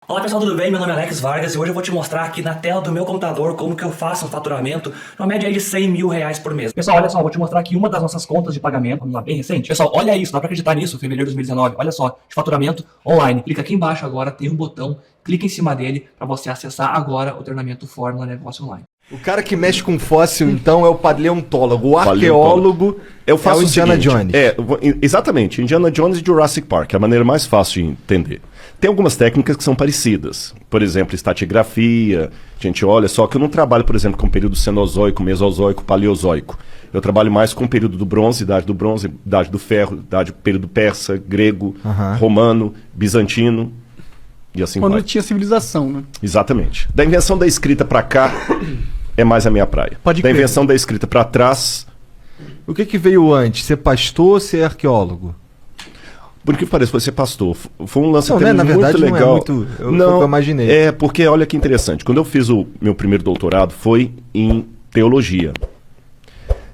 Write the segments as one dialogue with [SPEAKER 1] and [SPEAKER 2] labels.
[SPEAKER 1] Olá pessoal, tudo bem? Meu nome é Alex Vargas e hoje eu vou te mostrar aqui na tela do meu computador como que eu faço um faturamento, uma média aí de 100 mil reais por mês. Pessoal, olha só, vou te mostrar aqui uma das nossas contas de pagamento, vamos lá, bem recente. Pessoal, olha isso, dá pra acreditar nisso, fevereiro de 2019, olha só, de faturamento online. Clica aqui embaixo agora, tem um botão, clica em cima dele para você acessar agora o treinamento Fórmula Negócio Online.
[SPEAKER 2] O cara que mexe com fóssil, então, é o paleontólogo. O arqueólogo
[SPEAKER 3] eu faço
[SPEAKER 2] é o Indiana Jones.
[SPEAKER 3] Exatamente. Indiana Jones e Jurassic Park. É a maneira mais fácil de entender. Tem algumas técnicas que são parecidas. Por exemplo, estratigrafia. Gente, olha só que eu não trabalho, por exemplo, com o período cenozoico, mesozoico, paleozoico. Eu trabalho mais com o período do bronze, idade do ferro, período persa, grego, romano, bizantino. E assim
[SPEAKER 4] quando
[SPEAKER 3] vai.
[SPEAKER 4] tinha civilização, né?
[SPEAKER 3] Exatamente. Da invenção da escrita para cá é mais a minha praia.
[SPEAKER 4] Pode
[SPEAKER 3] da
[SPEAKER 4] crer.
[SPEAKER 3] invenção da escrita para trás,
[SPEAKER 2] O que veio antes? Ser pastor ou ser arqueólogo?
[SPEAKER 3] por que parece, foi ser pastor. Foi um lance
[SPEAKER 2] Não,
[SPEAKER 3] até
[SPEAKER 2] né? Na
[SPEAKER 3] muito
[SPEAKER 2] verdade,
[SPEAKER 3] legal.
[SPEAKER 2] não é muito. Foi o que eu imaginei.
[SPEAKER 3] É, porque olha que interessante. Quando eu fiz o meu primeiro doutorado, foi em teologia.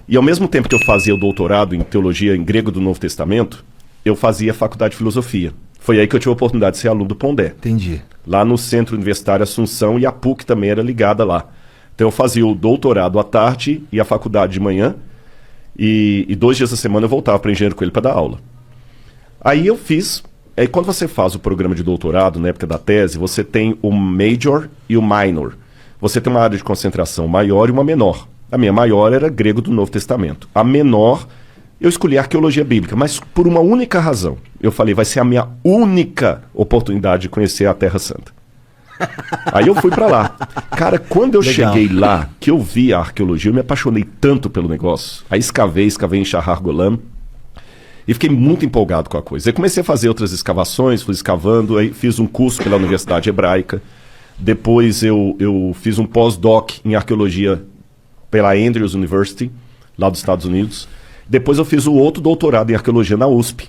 [SPEAKER 3] E ao mesmo tempo que eu fazia o doutorado em teologia em grego do Novo Testamento, eu fazia faculdade de filosofia. Foi aí que eu tive a oportunidade de ser aluno do Pondé.
[SPEAKER 2] Entendi.
[SPEAKER 3] Lá no Centro Universitário Assunção, e a PUC também era ligada lá. Então eu fazia o doutorado à tarde e a faculdade de manhã, e 2 dias da semana eu voltava para Engenheiro Coelho para dar aula. Aí eu fiz, quando você faz o programa de doutorado, na época da tese, você tem o major e o minor. Você tem uma área de concentração maior e uma menor. A minha maior era grego do Novo Testamento. A menor, eu escolhi arqueologia bíblica, mas por uma única razão. Eu falei, vai ser a minha única oportunidade de conhecer a Terra Santa. Aí eu fui pra lá. Cara, quando eu cheguei lá, que eu vi a arqueologia, eu me apaixonei tanto pelo negócio. Aí escavei em Shahar Golan e fiquei muito empolgado com a coisa. Aí comecei a fazer outras escavações, fui escavando, aí fiz um curso pela Universidade Hebraica. Depois eu fiz um pós-doc em arqueologia pela Andrews University, lá dos Estados Unidos. Depois eu fiz o outro doutorado em arqueologia na USP.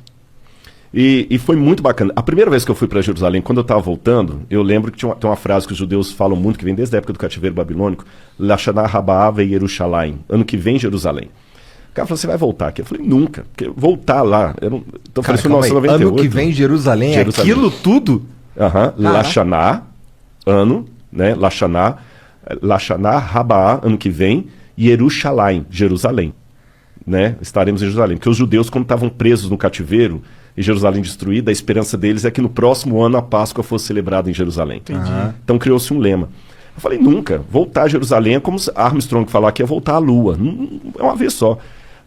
[SPEAKER 3] E foi muito bacana. A primeira vez que eu fui para Jerusalém, quando eu estava voltando, eu lembro que tem uma frase que os judeus falam muito, que vem desde a época do cativeiro babilônico, Lashana Rabaa ve Yerushalayim, ano que vem Jerusalém. O cara falou, você vai voltar aqui? Eu falei, nunca. Porque voltar lá... Então,
[SPEAKER 2] Cara,
[SPEAKER 3] foi 1998.
[SPEAKER 2] ano que vem Jerusalém,
[SPEAKER 3] Jerusalém.
[SPEAKER 2] Aquilo tudo?
[SPEAKER 3] Lashana, ano, né? Lashana Rabaa, ano que vem, Yerushalayim, Jerusalém. Né? Estaremos em Jerusalém. Porque os judeus, quando estavam presos no cativeiro e Jerusalém destruída, a esperança deles é que no próximo ano a Páscoa fosse celebrada em Jerusalém. Então criou-se um lema. Eu falei, nunca. Voltar a Jerusalém é como Armstrong falar que é voltar à Lua. Não, é uma vez só.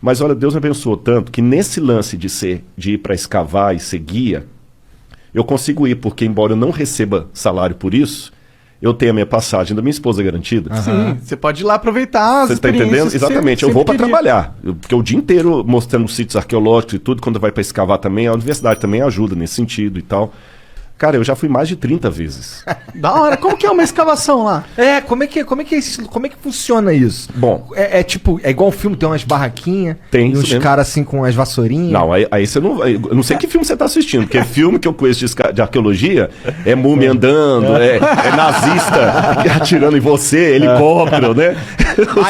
[SPEAKER 3] Mas olha, Deus me abençoou tanto que nesse lance de ir para escavar e ser guia, eu consigo ir, porque embora eu não receba salário por isso, eu tenho a minha passagem da minha esposa garantida.
[SPEAKER 4] Sim, você pode ir lá aproveitar as
[SPEAKER 3] Você está entendendo? Exatamente. Eu vou para trabalhar. Porque o dia inteiro mostrando sítios arqueológicos e tudo, quando vai para escavar também, a universidade também ajuda nesse sentido e tal. Cara, eu já fui mais de 30 vezes.
[SPEAKER 4] Da hora. Como que é uma escavação lá?
[SPEAKER 2] Como é que funciona isso?
[SPEAKER 3] Bom,
[SPEAKER 2] É igual um filme, tem umas barraquinhas,
[SPEAKER 3] Tem
[SPEAKER 2] e
[SPEAKER 3] isso
[SPEAKER 2] uns
[SPEAKER 3] mesmo.
[SPEAKER 2] caras assim com as vassourinhas.
[SPEAKER 3] não, aí você não... Eu não sei que filme você está assistindo, porque filme que eu conheço de arqueologia é múmia andando, é nazista atirando em você, helicóptero, né?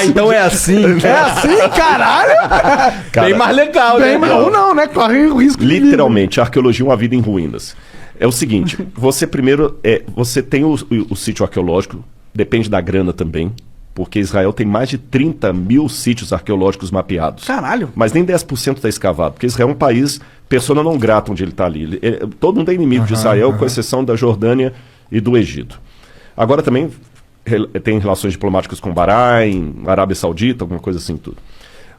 [SPEAKER 2] Então é assim.
[SPEAKER 4] É assim, caralho?
[SPEAKER 3] Cara,
[SPEAKER 2] Bem mais legal,
[SPEAKER 4] Bem,
[SPEAKER 2] né?
[SPEAKER 4] ou não, né? Corre o risco de vida.
[SPEAKER 3] literalmente, a arqueologia é uma vida em ruínas. É o seguinte, você primeiro, você tem o sítio arqueológico, depende da grana também, porque Israel tem mais de 30 mil sítios arqueológicos mapeados.
[SPEAKER 4] Caralho.
[SPEAKER 3] Mas nem 10% está escavado, porque Israel é um país, persona não grata onde ele está ali. Todo mundo é inimigo de Israel, com exceção da Jordânia e do Egito. Agora também tem relações diplomáticas com Bahrein, Arábia Saudita, alguma coisa assim tudo.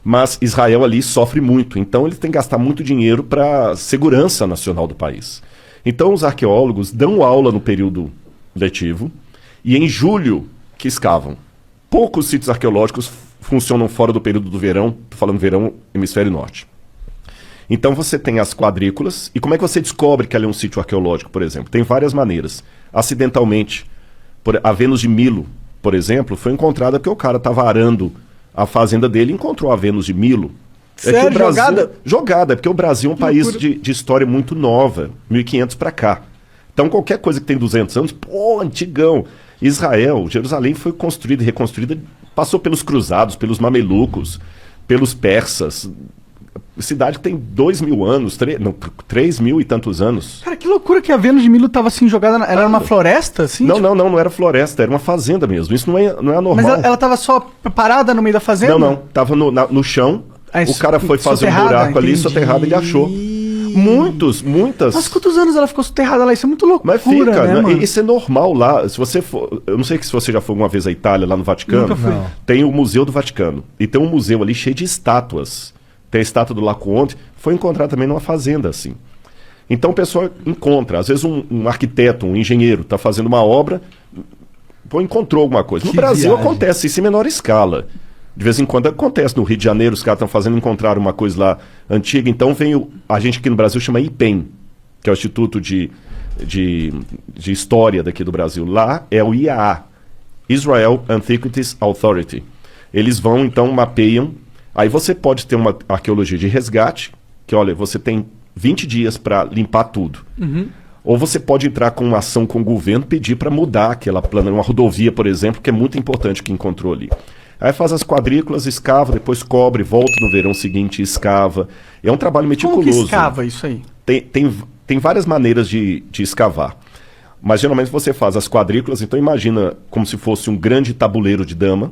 [SPEAKER 3] Mas Israel ali sofre muito, então eles têm que gastar muito dinheiro para a segurança nacional do país. Então os arqueólogos dão aula no período letivo e em julho que escavam. Poucos sítios arqueológicos funcionam fora do período do verão, tô falando verão, hemisfério norte. Então você tem as quadrículas, e como é que você descobre que ali é um sítio arqueológico, por exemplo? Tem várias maneiras. Acidentalmente, a Vênus de Milo, por exemplo, foi encontrada porque o cara estava arando a fazenda dele e encontrou a Vênus de Milo.
[SPEAKER 4] Sério?
[SPEAKER 3] Que o Brasil,
[SPEAKER 4] Jogada?
[SPEAKER 3] Jogada, porque o Brasil é um país de história muito nova, 1500 para cá. Então qualquer coisa que tem 200 anos, antigão. Israel, Jerusalém foi construída e reconstruída, passou pelos cruzados, pelos mamelucos, pelos persas. cidade que tem 2.000 anos, 3.000 e tantos anos.
[SPEAKER 4] Cara, que loucura que a Vênus de Milo tava assim jogada. Era uma floresta, assim?
[SPEAKER 3] Não,
[SPEAKER 4] tipo?
[SPEAKER 3] não era floresta, era uma fazenda mesmo. Isso não é anormal.
[SPEAKER 4] Mas ela tava só parada no meio da fazenda?
[SPEAKER 3] Não, tava no chão.
[SPEAKER 4] Ah,
[SPEAKER 3] O cara foi fazer um
[SPEAKER 4] soterrada,
[SPEAKER 3] buraco ali,
[SPEAKER 4] entendi.
[SPEAKER 3] soterrado, ele achou. Muitas.
[SPEAKER 4] Mas quantos anos ela ficou soterrada lá? Isso é muito loucura,
[SPEAKER 3] Mas fica,
[SPEAKER 4] né,
[SPEAKER 3] né?
[SPEAKER 4] mano?
[SPEAKER 3] Isso é normal lá. Se você for, eu não sei se você já foi alguma vez à Itália, lá no Vaticano.
[SPEAKER 4] Nunca fui.
[SPEAKER 2] Não.
[SPEAKER 3] Tem o Museu do Vaticano. E tem um museu ali cheio de estátuas. Tem a estátua do Laocoonte. Foi encontrada também numa fazenda, assim. Então o pessoal encontra. Às vezes um arquiteto, um engenheiro, está fazendo uma obra, encontrou alguma coisa. No
[SPEAKER 2] Que
[SPEAKER 3] Brasil
[SPEAKER 2] viagem.
[SPEAKER 3] acontece isso em menor escala. De vez em quando acontece. No Rio de Janeiro, os caras estão fazendo, encontraram uma coisa lá antiga. Então vem a gente aqui no Brasil chama IPEM, que é o Instituto de História daqui do Brasil. Lá é o IAA, Israel Antiquities Authority. Eles vão, então, mapeiam. Aí você pode ter uma arqueologia de resgate, que, olha, você tem 20 dias para limpar tudo. Ou você pode entrar com uma ação com o governo, pedir para mudar aquela plana, uma rodovia, por exemplo, que é muito importante que encontrou ali. Aí faz as quadrículas, escava, depois cobre, volta no verão seguinte e escava. É um trabalho meticuloso.
[SPEAKER 4] Como que escava isso aí?
[SPEAKER 3] Tem várias maneiras de escavar. Mas geralmente você faz as quadrículas, então imagina como se fosse um grande tabuleiro de dama.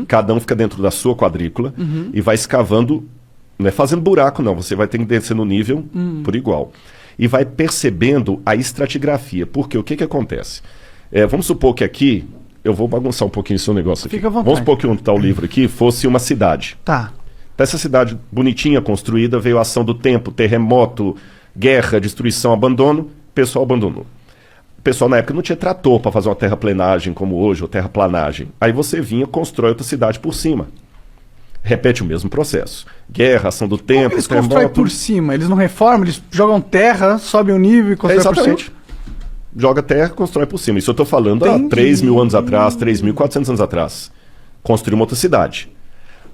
[SPEAKER 3] Cada um fica dentro da sua quadrícula e vai escavando, não é fazendo buraco não, você vai ter que descer no nível por igual. E vai percebendo a estratigrafia. Porque o que acontece? Vamos supor que aqui, eu vou bagunçar um pouquinho o seu negócio aqui.
[SPEAKER 4] Fica à vontade.
[SPEAKER 3] Vamos supor que onde está o livro aqui fosse uma cidade.
[SPEAKER 4] Tá.
[SPEAKER 3] Dessa cidade bonitinha, construída, veio a ação do tempo, terremoto, guerra, destruição, abandono, o pessoal abandonou. O pessoal na época não tinha trator para fazer uma terraplenagem como hoje, ou terraplanagem. Aí você vinha, constrói outra cidade por cima. Repete o mesmo processo. Guerra, ação do
[SPEAKER 4] Como
[SPEAKER 3] tempo,
[SPEAKER 4] eles constroem por cima? Eles não reformam, eles jogam terra, sobem o nível e constroem por
[SPEAKER 3] Exatamente.
[SPEAKER 4] cima?
[SPEAKER 3] Joga terra, constrói por cima. Isso eu estou falando há
[SPEAKER 4] Entendi.
[SPEAKER 3] 3.000 anos atrás, 3.400 anos atrás. Construiu uma outra cidade.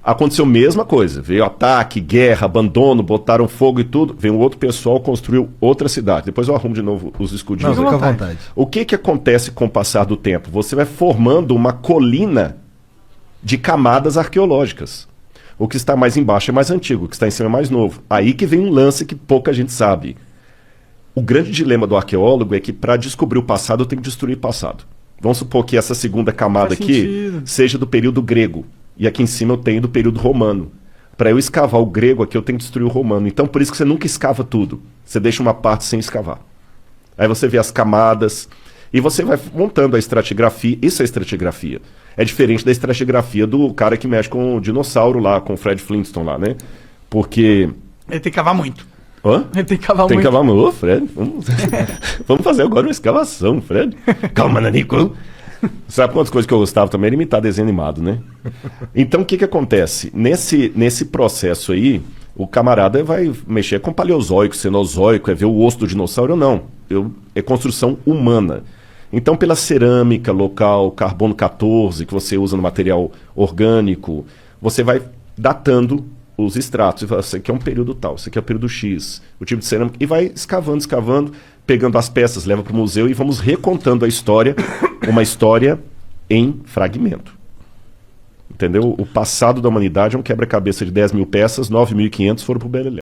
[SPEAKER 3] Aconteceu a mesma coisa. Veio ataque, guerra, abandono, botaram fogo e tudo. Veio um outro pessoal, construiu outra cidade. Depois eu arrumo de novo os escudinhos.
[SPEAKER 2] Não,
[SPEAKER 3] aí.
[SPEAKER 2] fica à vontade.
[SPEAKER 3] O que acontece com o passar do tempo? Você vai formando uma colina de camadas arqueológicas. O que está mais embaixo é mais antigo, o que está em cima é mais novo. Aí que vem um lance que pouca gente sabe. O grande dilema do arqueólogo é que para descobrir o passado tem que destruir o passado. Vamos supor que essa segunda camada
[SPEAKER 4] Faz
[SPEAKER 3] aqui
[SPEAKER 4] sentido.
[SPEAKER 3] seja do período grego. E aqui em cima eu tenho do período romano. Para eu escavar o grego aqui eu tenho que destruir o romano. Então por isso que você nunca escava tudo. Você deixa uma parte sem escavar. Aí você vê as camadas e você vai montando a estratigrafia. Isso é estratigrafia. É diferente da estratigrafia do cara que mexe com o dinossauro lá, com o Fred Flintstone lá, né? Porque...
[SPEAKER 4] Ele tem que cavar muito.
[SPEAKER 3] Hã?
[SPEAKER 4] Ele tem que cavar
[SPEAKER 3] Tem que
[SPEAKER 4] muito.
[SPEAKER 3] cavar. Ô, Fred, vamos fazer agora uma escavação, Fred. Calma, Nanico. Sabe quantas coisas que eu gostava também? Era imitar desenho animado, né? Então, o que acontece? Nesse processo aí, o camarada vai mexer com paleozoico, cenozoico, é ver o osso do dinossauro ou não. É construção humana. Então, pela cerâmica local, carbono 14, que você usa no material orgânico, você vai datando os estratos. E fala, isso aqui é um período tal, isso aqui é o período X, o tipo de cerâmica. E vai escavando, pegando as peças, leva para o museu e vamos recontando a história, uma história em fragmento. Entendeu? O passado da humanidade é um quebra-cabeça de 10.000 peças, 9.500 foram para o Beleléu.